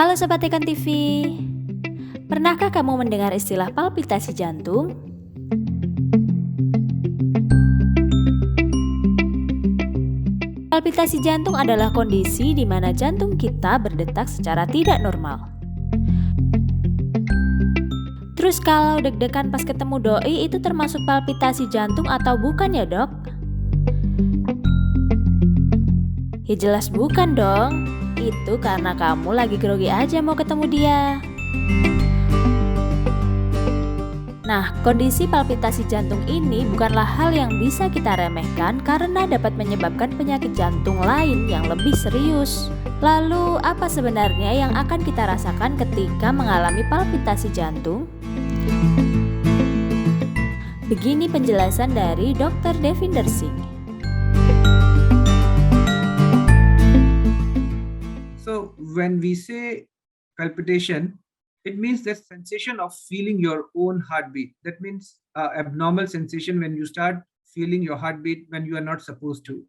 Halo Sobat Tekan TV, pernahkah kamu mendengar istilah palpitasi jantung? Palpitasi jantung adalah kondisi di mana jantung kita berdetak secara tidak normal. Terus kalau deg-degan pas ketemu doi itu termasuk palpitasi jantung atau bukan ya dok? Ya jelas bukan dong. Itu karena kamu lagi grogi aja mau ketemu dia. Nah, kondisi palpitasi jantung ini bukanlah hal yang bisa kita remehkan karena dapat menyebabkan penyakit jantung lain yang lebih serius. Lalu, apa sebenarnya yang akan kita rasakan ketika mengalami palpitasi jantung? Begini penjelasan dari Dr. Devinder Singh. So when we say palpitation, it means that sensation of feeling your own heartbeat. That means abnormal sensation when you start feeling your heartbeat when you are not supposed to.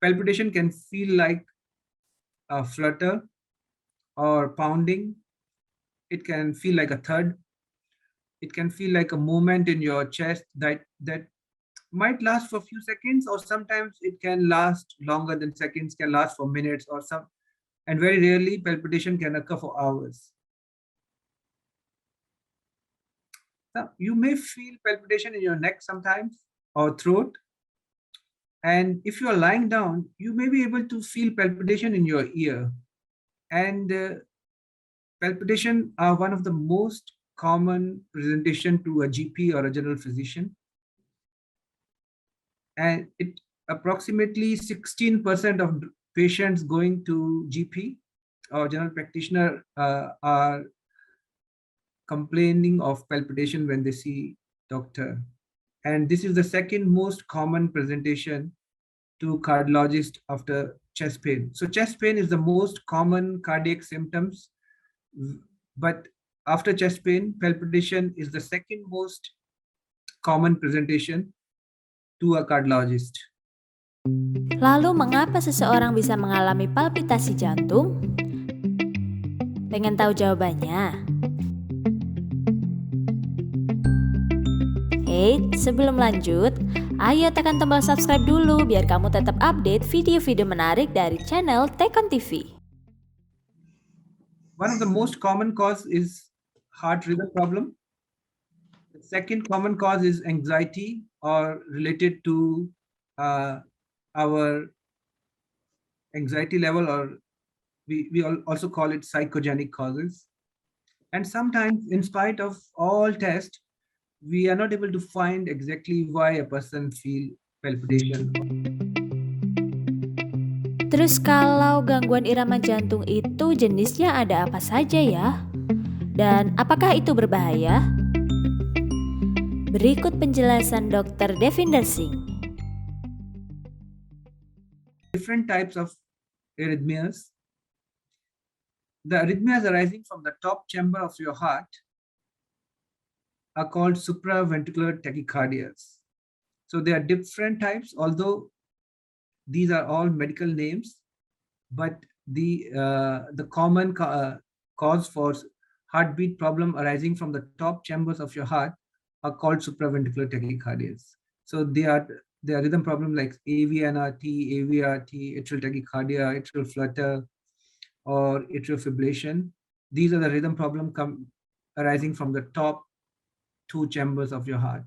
Palpitation can feel like a flutter or pounding. It can feel like a thud. It can feel like a movement in your chest that might last for a few seconds, or sometimes it can last longer than seconds, can last for minutes or some, and very rarely palpitation can occur for hours. Now, you may feel palpitation in your neck sometimes or throat, and if you are lying down, you may be able to feel palpitation in your ear. And palpitation are one of the most common presentation to a GP or a general physician. And it approximately 16% of patients going to GP or general practitioner are complaining of palpitation when they see doctor. And this is the second most common presentation to cardiologist after chest pain. So chest pain is the most common cardiac symptoms, but after chest pain, palpitation is the second most common presentation to a cardiologist. Lalu mengapa seseorang bisa mengalami palpitasi jantung? Pengen tahu jawabannya? Sebelum lanjut, ayo tekan tombol subscribe dulu biar kamu tetap update video-video menarik dari channel Tekan TV. One of the most common cause is heart rhythm problem. The second common cause is anxiety or related to our anxiety level, or we also call it psychogenic causes. And sometimes, in spite of all tests, we are not able to find exactly why a person feel palpitation. Terus kalau gangguan irama jantung itu jenisnya ada apa saja ya? Dan apakah itu berbahaya? Berikut penjelasan Dr. Devinder Singh. Different types of arrhythmias. The arrhythmias arising from the top chamber of your heart are called supraventricular tachycardias. So there are different types, although these are all medical names, but the common cause for heartbeat problem arising from the top chambers of your heart are called supraventricular tachycardias. So they are rhythm problem like AVNRT, AVRT, atrial tachycardia, atrial flutter, or atrial fibrillation. These are the rhythm problem arising from the top two chambers of your heart.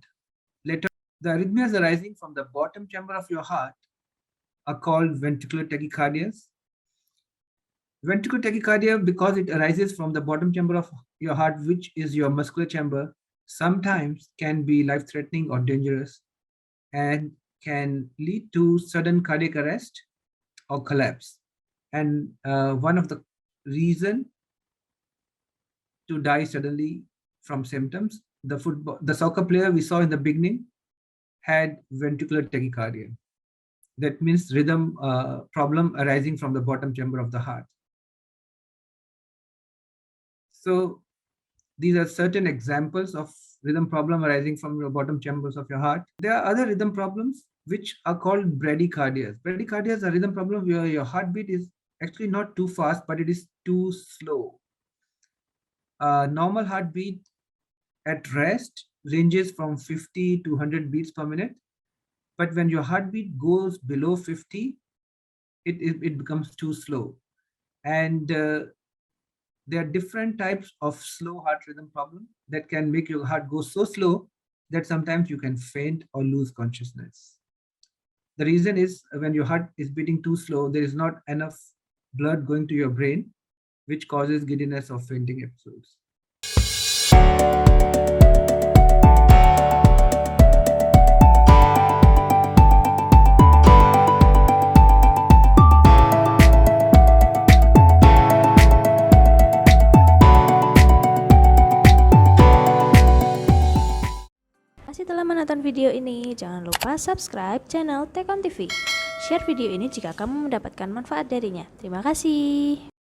Later, the arrhythmias arising from the bottom chamber of your heart are called ventricular tachycardias. Ventricular tachycardia, because it arises from the bottom chamber of your heart, which is your muscular chamber, sometimes can be life-threatening or dangerous and can lead to sudden cardiac arrest or collapse. And one of the reasons to die suddenly from symptoms, the soccer player we saw in the beginning had ventricular tachycardia. That means rhythm problem arising from the bottom chamber of the heart. So these are certain examples of rhythm problem arising from the bottom chambers of your heart. There are other rhythm problems which are called bradycardias. Bradycardias are rhythm problem where your heartbeat is actually not too fast, but it is too slow. Normal heartbeat at rest ranges from 50 to 100 beats per minute. But when your heartbeat goes below 50, it becomes too slow. And there are different types of slow heart rhythm problem that can make your heart go so slow that sometimes you can faint or lose consciousness. The reason is when your heart is beating too slow, there is not enough blood going to your brain, which causes giddiness or fainting episodes. Masih telah menonton video ini, jangan lupa subscribe channel Tekon TV. Share video ini jika kamu mendapatkan manfaat darinya. Terima kasih.